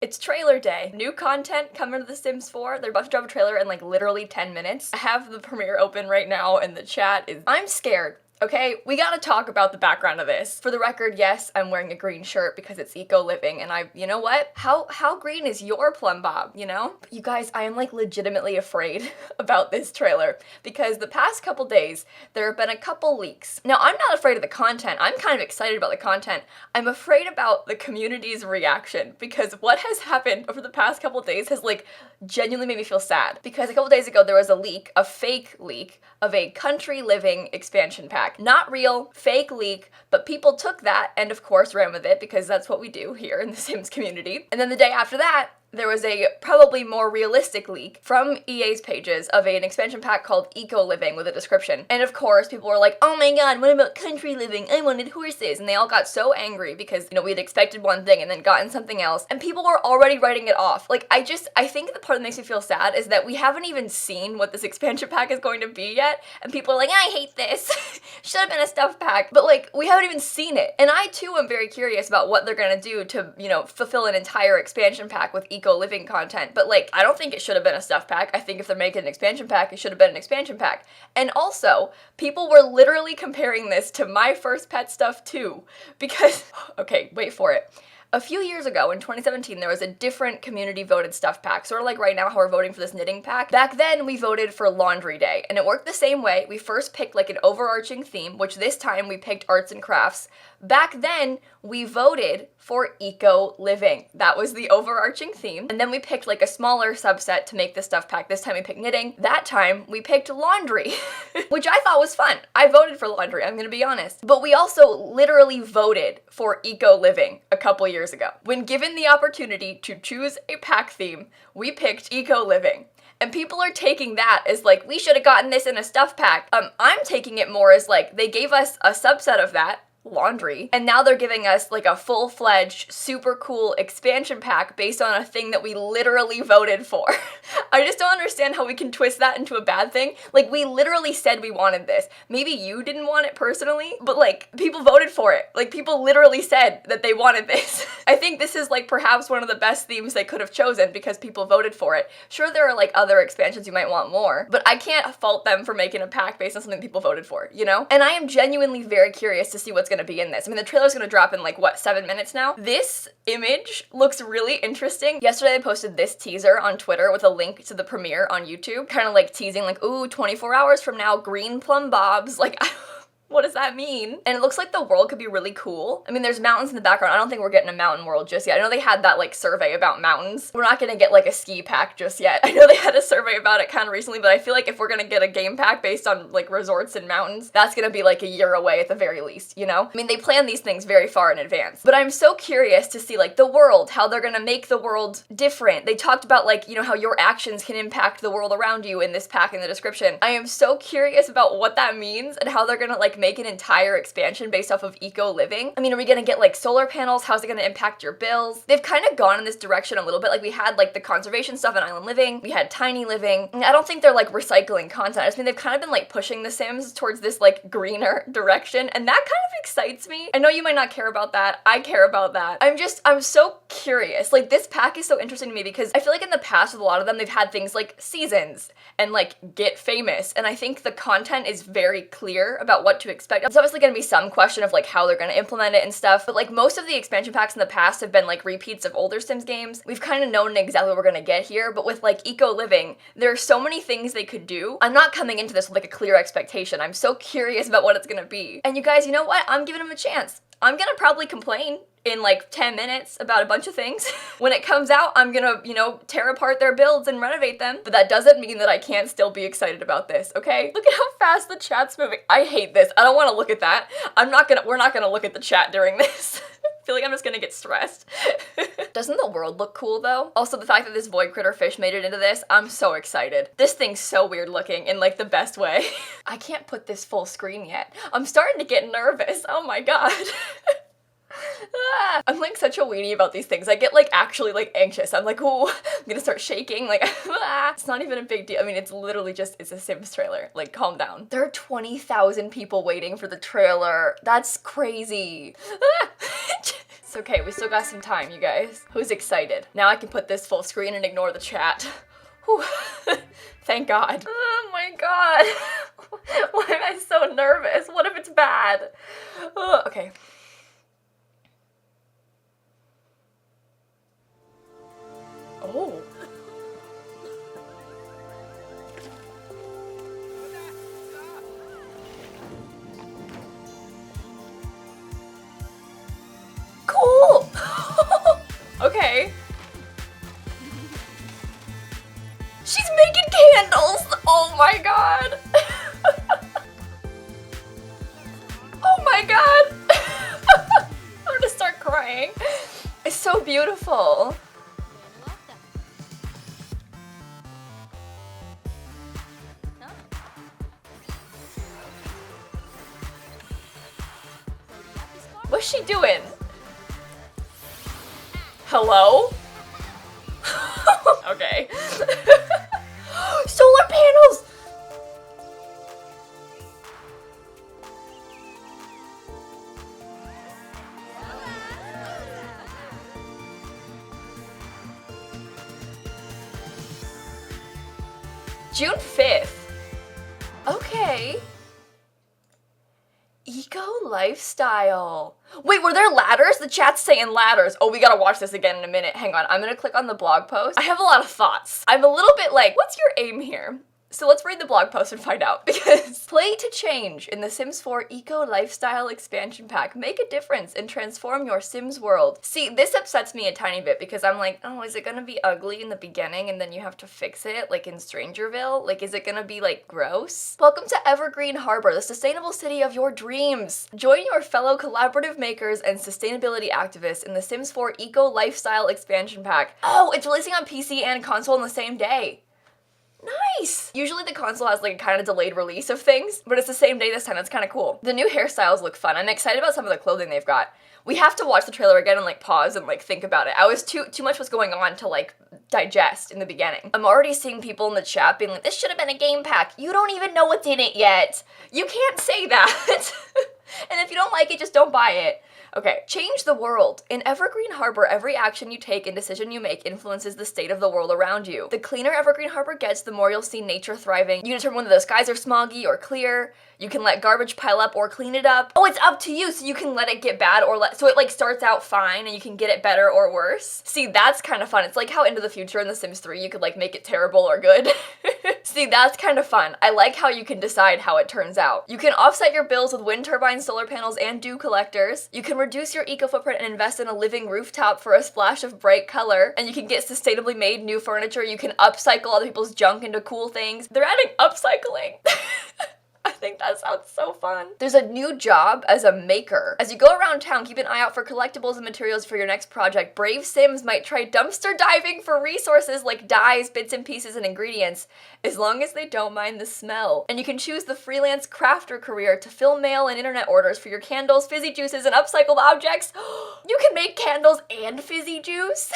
It's trailer day. New content coming to The Sims 4. They're about to drop a trailer in like literally 10 minutes. I have the premiere open right now and the chat is... I'm scared. Okay, we gotta talk about the background of this. For the record, yes, I'm wearing a green shirt because it's eco-living and you know what? How green is your plum bob, you know? But you guys, I am like legitimately afraid about this trailer because the past couple days, there have been a couple leaks. Now, I'm not afraid of the content. I'm kind of excited about the content. I'm afraid about the community's reaction because what has happened over the past couple days has like genuinely made me feel sad. Because a couple days ago, there was a leak, a fake leak of a country living expansion pack. Not real, fake leak, but people took that and of course ran with it because that's what we do here in the Sims community. And then the day after that, there was a probably more realistic leak from EA's pages of an expansion pack called Eco Living with a description. And of course, people were like, oh my god, what about country living? I wanted horses. And they all got so angry because, you know, we had expected one thing and then gotten something else. And people were already writing it off. Like, I think the part that makes me feel sad is that we haven't even seen what this expansion pack is going to be yet. And people are like, I hate this. Should have been a stuff pack. But like, we haven't even seen it. And I too am very curious about what they're gonna do to, you know, fulfill an entire expansion pack with eco-living content, but like, I don't think it should have been a stuff pack. I think if they're making an expansion pack, it should have been an expansion pack. And also, people were literally comparing this to My First Pet Stuff too, because, okay, wait for it. A few years ago, in 2017, there was a different community voted stuff pack, sort of like right now how we're voting for this knitting pack. Back then, we voted for Laundry Day, and it worked the same way. We first picked like an overarching theme, which this time we picked arts and crafts. Back then, we voted for eco-living. That was the overarching theme. And then we picked like a smaller subset to make the stuff pack. This time we picked knitting. That time we picked laundry, which I thought was fun. I voted for laundry, I'm gonna be honest. But we also literally voted for eco-living a couple years ago. When given the opportunity to choose a pack theme, we picked eco-living. And people are taking that as like, we should have gotten this in a stuff pack. I'm taking it more as like, they gave us a subset of that, laundry, and now they're giving us like a full-fledged super cool expansion pack based on a thing that we literally voted for. I just don't understand how we can twist that into a bad thing. Like, we literally said we wanted this. Maybe you didn't want it personally, but like, people voted for it. Like, people literally said that they wanted this. I think this is like perhaps one of the best themes they could have chosen because people voted for it. Sure, there are like other expansions you might want more, but I can't fault them for making a pack based on something people voted for, you know? And I am genuinely very curious to see what's gonna be in this. I mean, the trailer's gonna drop in like, what, 7 minutes now? This image looks really interesting. Yesterday I posted this teaser on Twitter with a link to the premiere on YouTube, kind of like teasing like, ooh, 24 hours from now, green plum bobs. Like, what does that mean? And it looks like the world could be really cool. I mean, there's mountains in the background. I don't think we're getting a mountain world just yet. I know they had that like survey about mountains. We're not gonna get like a ski pack just yet. I know they had a survey about it kind of recently, but I feel like if we're gonna get a game pack based on like resorts and mountains, that's gonna be like a year away at the very least, you know? I mean, they plan these things very far in advance. But I'm so curious to see like the world, how they're gonna make the world different. They talked about like, you know, how your actions can impact the world around you in this pack in the description. I am so curious about what that means and how they're gonna like make an entire expansion based off of eco-living. I mean, are we gonna get like solar panels? How's it gonna impact your bills? They've kind of gone in this direction a little bit. Like, we had like the conservation stuff in Island Living, we had tiny living. I don't think they're like recycling content. I just mean they've kind of been like pushing the Sims towards this like greener direction, and that kind of excites me. I know you might not care about that. I care about that. I'm so curious. Like, this pack is so interesting to me because I feel like in the past with a lot of them, they've had things like seasons and like get famous, and I think the content is very clear about what to expect. It's obviously gonna be some question of like how they're gonna implement it and stuff, but like most of the expansion packs in the past have been like repeats of older Sims games. We've kind of known exactly what we're gonna get here, but with like eco-living, there are so many things they could do. I'm not coming into this with like a clear expectation. I'm so curious about what it's gonna be. And you guys, you know what? I'm giving them a chance. I'm gonna probably complain in like 10 minutes about a bunch of things. When it comes out, I'm gonna, you know, tear apart their builds and renovate them, but that doesn't mean that I can't still be excited about this, okay? Look at how fast the chat's moving. I hate this. I don't wanna look at that. We're not gonna look at the chat during this. I feel like I'm just gonna get stressed. Doesn't the world look cool though? Also, the fact that this void critter fish made it into this, I'm so excited. This thing's so weird looking in like the best way. I can't put this full screen yet. I'm starting to get nervous. Oh my god. I'm like such a weenie about these things. I get like actually like anxious. I'm like, ooh, I'm gonna start shaking. Like, it's not even a big deal. I mean, it's literally just, it's a Sims trailer. Like, calm down. There are 20,000 people waiting for the trailer. That's crazy. It's okay, we still got some time, you guys. Who's excited? Now I can put this full screen and ignore the chat. Whew. Thank God. Oh my God. Why am I so nervous? What if it's bad? Okay. Oh. Cool. Okay. She's making candles. Oh my God. Oh my God. I'm gonna start crying. It's so beautiful. What's she doing? Hello? Okay. Solar panels! June 5th. Okay. Eco lifestyle. Wait, were there ladders? The chat's saying ladders. Oh, we gotta watch this again in a minute. Hang on, I'm gonna click on the blog post. I have a lot of thoughts. I'm a little bit like, what's your aim here? So let's read the blog post and find out, because play to change in the Sims 4 Eco Lifestyle Expansion Pack. Make a difference and transform your Sims world. See, this upsets me a tiny bit because I'm like, oh, is it gonna be ugly in the beginning and then you have to fix it, like in Strangerville? Like, is it gonna be like gross? Welcome to Evergreen Harbor, the sustainable city of your dreams. Join your fellow collaborative makers and sustainability activists in the Sims 4 Eco Lifestyle Expansion Pack. Oh, it's releasing on PC and console on the same day. Nice! Usually the console has like a kind of delayed release of things, but it's the same day this time. That's kind of cool. The new hairstyles look fun. I'm excited about some of the clothing they've got. We have to watch the trailer again and like pause and like think about it. I was too much was going on to like digest in the beginning. I'm already seeing people in the chat being like, this should have been a game pack. You don't even know what's in it yet. You can't say that. And if you don't like it, just don't buy it. Okay, change the world. In Evergreen Harbor, every action you take and decision you make influences the state of the world around you. The cleaner Evergreen Harbor gets, the more you'll see nature thriving. You determine whether the skies are smoggy or clear. You can let garbage pile up or clean it up. Oh, it's up to you, so you can let it get bad or so it like starts out fine and you can get it better or worse. See, that's kind of fun. It's like how Into the Future in The Sims 3, you could like make it terrible or good. See, that's kind of fun. I like how you can decide how it turns out. You can offset your bills with wind turbines, solar panels, and dew collectors. You can reduce your eco footprint and invest in a living rooftop for a splash of bright color. And you can get sustainably made new furniture. You can upcycle other people's junk into cool things. They're adding upcycling. I think that sounds so fun. There's a new job as a maker. As you go around town, keep an eye out for collectibles and materials for your next project. Brave Sims might try dumpster diving for resources like dyes, bits and pieces, and ingredients, as long as they don't mind the smell. And you can choose the freelance crafter career to fill mail and internet orders for your candles, fizzy juices, and upcycled objects. You can make candles and fizzy juice.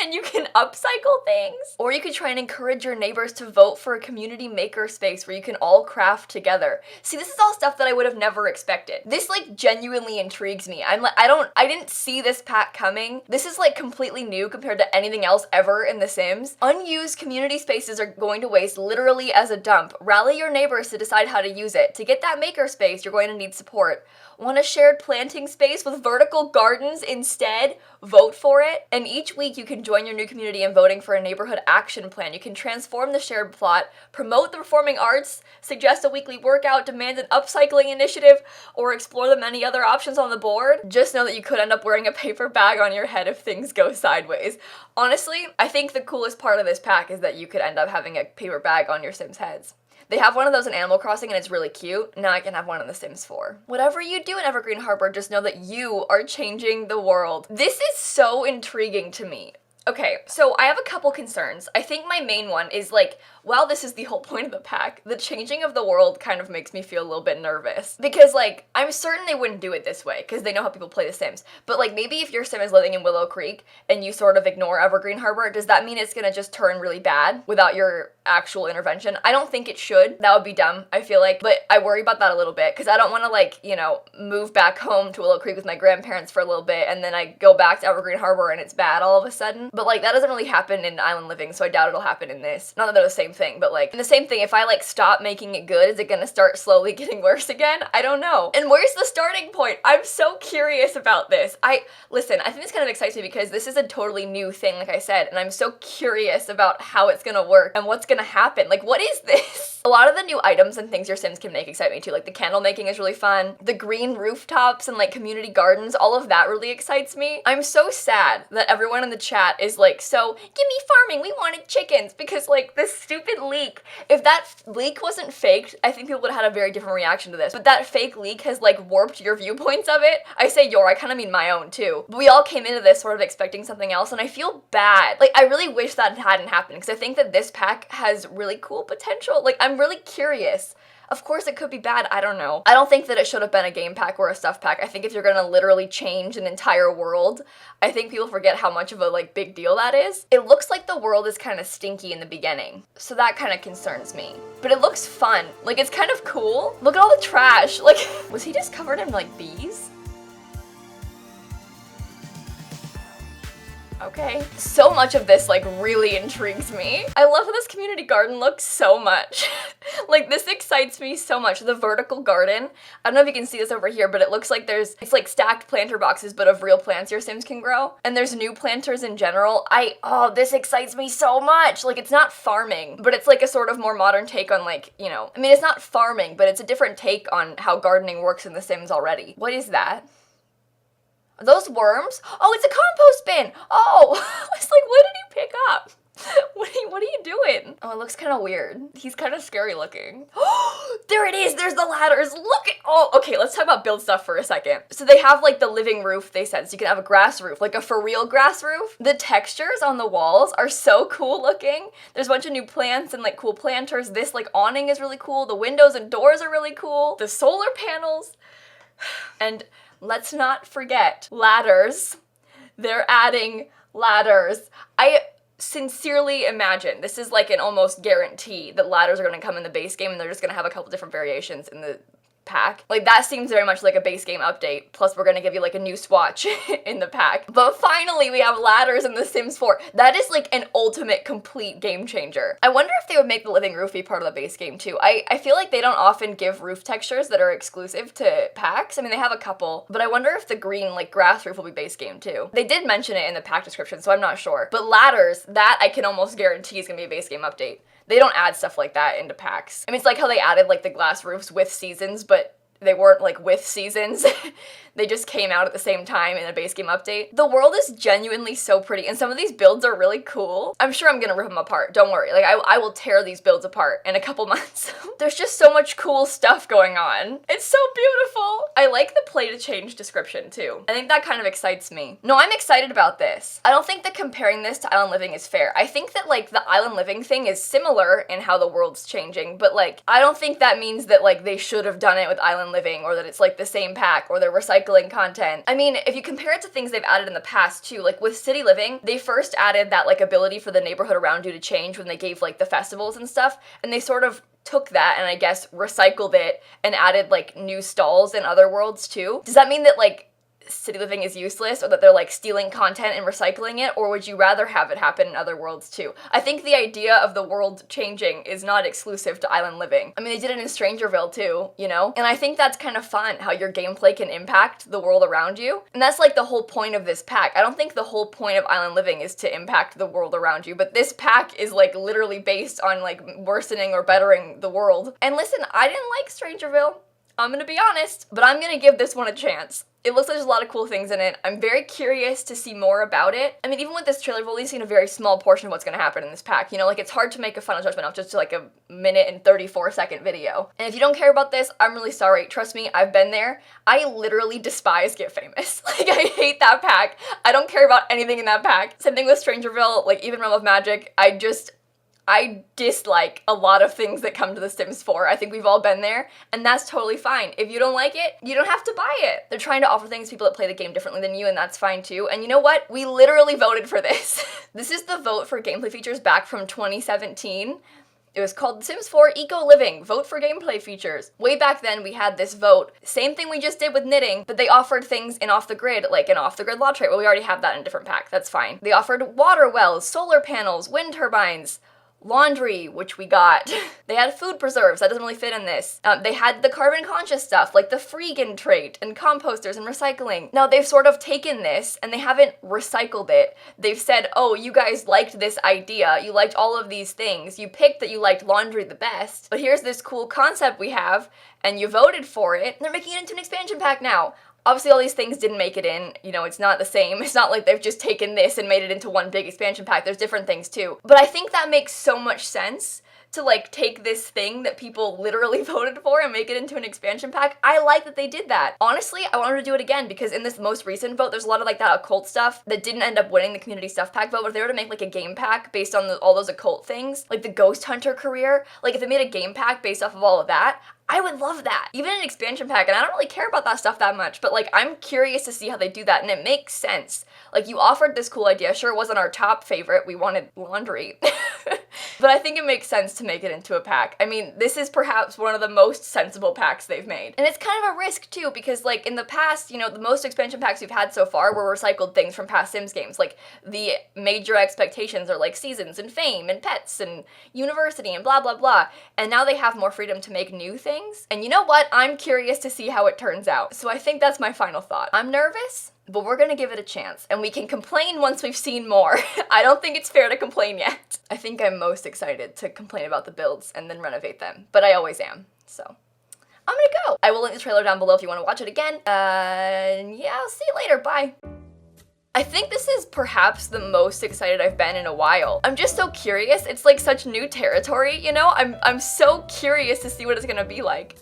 And you can upcycle things. Or you could try and encourage your neighbors to vote for a community maker space where you can all craft together. See, this is all stuff that I would have never expected. This like genuinely intrigues me. I'm like, I didn't see this pack coming. This is like completely new compared to anything else ever in The Sims. Unused community spaces are going to waste literally as a dump. Rally your neighbors to decide how to use it. To get that maker space, you're going to need support. Want a shared planting space with vertical gardens instead? Vote for it. And each week you can join your new community in voting for a neighborhood action plan. You can transform the shared plot, promote the performing arts, suggest a weekly workout, demand an upcycling initiative, or explore the many other options on the board. Just know that you could end up wearing a paper bag on your head if things go sideways. Honestly, I think the coolest part of this pack is that you could end up having a paper bag on your Sims' heads. They have one of those in Animal Crossing and it's really cute. Now I can have one in The Sims 4. Whatever you do in Evergreen Harbor, just know that you are changing the world. This is so intriguing to me. Okay, so I have a couple concerns. I think my main one is like, while this is the whole point of the pack, the changing of the world kind of makes me feel a little bit nervous. Because like, I'm certain they wouldn't do it this way, because they know how people play The Sims. But like, maybe if your Sim is living in Willow Creek, and you sort of ignore Evergreen Harbor, does that mean it's gonna just turn really bad without your actual intervention? I don't think it should. That would be dumb, I feel like. But I worry about that a little bit, because I don't want to like, you know, move back home to Willow Creek with my grandparents for a little bit, and then I go back to Evergreen Harbor and it's bad all of a sudden. But like, that doesn't really happen in Island Living, so I doubt it'll happen in this. Not that they're the same thing, but like, in the same thing, if I like stop making it good, is it gonna start slowly getting worse again? I don't know. And where's the starting point? I'm so curious about this. Listen, I think this kind of excites me because this is a totally new thing, like I said, and I'm so curious about how it's gonna work and what's gonna happen. Like, what is this? A lot of the new items and things your Sims can make excite me too. Like the candle making is really fun. The green rooftops and like community gardens, all of that really excites me. I'm so sad that everyone in the chat is like, so give me farming, we wanted chickens, because like this stupid leak, if that leak wasn't faked, I think people would have had a very different reaction to this. But that fake leak has like warped your viewpoints of it. I say your, I kind of mean my own too. But we all came into this sort of expecting something else, and I feel bad. Like, I really wish that hadn't happened, because I think that this pack has really cool potential. Like, I'm really curious. Of course it could be bad, I don't know. I don't think that it should have been a game pack or a stuff pack. I think if you're gonna literally change an entire world, I think people forget how much of a like big deal that is. It looks like the world is kind of stinky in the beginning, so that kind of concerns me. But it looks fun. Like, it's kind of cool. Look at all the trash. Like, was he just covered in like bees? Okay. So much of this like really intrigues me. I love how this community garden looks so much. Like, this excites me so much. The vertical garden, I don't know if you can see this over here, but it looks like it's like stacked planter boxes, but of real plants your Sims can grow. And there's new planters in general. Oh, this excites me so much. Like, it's not farming, but it's like a sort of more modern take on like, you know, I mean, it's not farming, but it's a different take on how gardening works in The Sims already. What is that? Are those worms? Oh, it's a compost bin! Oh! I was like, what did he pick up? What are you doing? Oh, it looks kind of weird. He's kind of scary looking. Oh, there it is! There's the ladders! Look at— oh, okay, let's talk about build stuff for a second. So they have like the living roof, they said, so you can have a grass roof, like a for real grass roof. The textures on the walls are so cool looking. There's a bunch of new plants and like cool planters. This like awning is really cool. The windows and doors are really cool. The solar panels. And let's not forget ladders. They're adding ladders. I sincerely imagine this is like an almost guarantee that ladders are going to come in the base game, and they're just going to have a couple different variations in the pack. Like, that seems very much like a base game update, plus we're gonna give you like a new swatch in the pack. But finally we have ladders in The Sims 4. That is like an ultimate complete game changer. I wonder if they would make the living roof be part of the base game too. I feel like they don't often give roof textures that are exclusive to packs. I mean, they have a couple, but I wonder if the green like grass roof will be base game too. They did mention it in the pack description, so I'm not sure. But ladders, that I can almost guarantee is gonna be a base game update. They don't add stuff like that into packs. I mean, it's like how they added like the glass roofs with seasons, but they weren't like with seasons. They just came out at the same time in a base game update. The world is genuinely so pretty, and some of these builds are really cool. I'm sure I'm gonna rip them apart, don't worry. Like, I will tear these builds apart in a couple months. There's just so much cool stuff going on. It's so beautiful. I like the play to change description too. I think that kind of excites me. No, I'm excited about this. I don't think that comparing this to Island Living is fair. I think that like the Island Living thing is similar in how the world's changing, but like, I don't think that means that like they should have done it with Island Living, or that it's like the same pack, or they're recycling content. I mean, if you compare it to things they've added in the past too, like with City Living, they first added that like ability for the neighborhood around you to change when they gave like the festivals and stuff, and they sort of took that and I guess recycled it and added like new stalls in other worlds too. Does that mean that like City Living is useless, or that they're like stealing content and recycling it, or would you rather have it happen in other worlds too? I think the idea of the world changing is not exclusive to Island Living. I mean, they did it in Strangerville too, you know? And I think that's kind of fun, how your gameplay can impact the world around you. And that's like the whole point of this pack. I don't think the whole point of Island Living is to impact the world around you, but this pack is like literally based on like worsening or bettering the world. And listen, I didn't like Strangerville. I'm gonna be honest, but I'm gonna give this one a chance. It looks like there's a lot of cool things in it. I'm very curious to see more about it. I mean, even with this trailer, we've only seen a very small portion of what's gonna happen in this pack. You know, like, it's hard to make a final judgment off just like a minute and 34-second video. And if you don't care about this, I'm really sorry. Trust me, I've been there. I literally despise Get Famous. Like, I hate that pack. I don't care about anything in that pack. Same thing with Strangerville, like, even Realm of Magic. I dislike a lot of things that come to The Sims 4. I think we've all been there, and that's totally fine. If you don't like it, you don't have to buy it. They're trying to offer things to people that play the game differently than you, and that's fine too. And you know what? We literally voted for this. This is the vote for gameplay features back from 2017. It was called The Sims 4 Eco Living, vote for gameplay features. Way back then, we had this vote. Same thing we just did with knitting, but they offered things in Off the Grid, like an Off the Grid law trait. Well, we already have that in a different pack, that's fine. They offered water wells, solar panels, wind turbines, laundry, which we got. They had food preserves, that doesn't really fit in this. They had the carbon conscious stuff, like the freegan trait, and composters and recycling. Now, they've sort of taken this, and they haven't recycled it. They've said, oh, you guys liked this idea, you liked all of these things, you picked that you liked laundry the best, but here's this cool concept we have, and you voted for it, and they're making it into an expansion pack now. Obviously, all these things didn't make it in, you know, it's not the same. It's not like they've just taken this and made it into one big expansion pack. There's different things too. But I think that makes so much sense to like take this thing that people literally voted for and make it into an expansion pack. I like that they did that. Honestly, I wanted to do it again because in this most recent vote, there's a lot of like that occult stuff that didn't end up winning the community stuff pack vote, but if they were to make like a game pack based on all those occult things, like the ghost hunter career, like if they made a game pack based off of all of that, I would love that. Even an expansion pack, and I don't really care about that stuff that much, but like I'm curious to see how they do that, and it makes sense. Like you offered this cool idea, sure it wasn't our top favorite, we wanted laundry, but I think it makes sense to make it into a pack. I mean, this is perhaps one of the most sensible packs they've made. And it's kind of a risk too, because like in the past, you know, the most expansion packs we've had so far were recycled things from past Sims games. Like the major expectations are like seasons and fame and pets and university and blah, blah, blah. And now they have more freedom to make new things. And you know what? I'm curious to see how it turns out. So I think that's my final thought. I'm nervous, but we're gonna give it a chance, and we can complain once we've seen more. I don't think it's fair to complain yet. I think I'm most excited to complain about the builds and then renovate them, but I always am, so I'm gonna go. I will link the trailer down below if you want to watch it again. Yeah, I'll see you later, bye. I think this is perhaps the most excited I've been in a while. I'm just so curious. It's like such new territory, you know? I'm so curious to see what it's gonna be like.